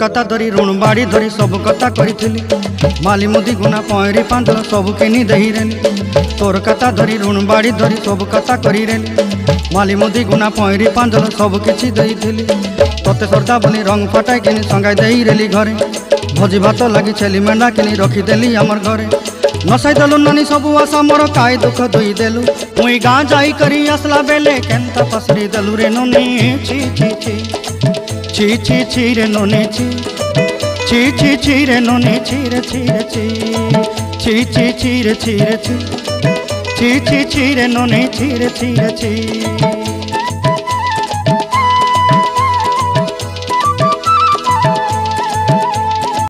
कथा धरी ऋण बाड़ी धरी सब कथा करी माली मुदी गुना पयरी पांदल सब किनी देहिरेली तोर कथा धरी ऋण बाड़ी धरी सब कथा करी माली मुदी गुना पयरी पांदल सब किछि देइथिली तोते सरदा बनी रंग फटाई किनी संगाई देहिरेली घरे भोजी भात लगी छेली मेंढा किनी रखीदेली आमर घरे नसाई देलु नानी सबू आशा मोर काई दुख दुई देलु मुई गाँ जाई करी आसला बेले केंता पसरी देलु रे नोनी छी छी छी छी छी छी रे नोनी छी छी छी छी रे नोनी छी रे छी रे छी छी छी छी रे छी रे छी छी छी छी रे नोनी छी रे छी रे छी।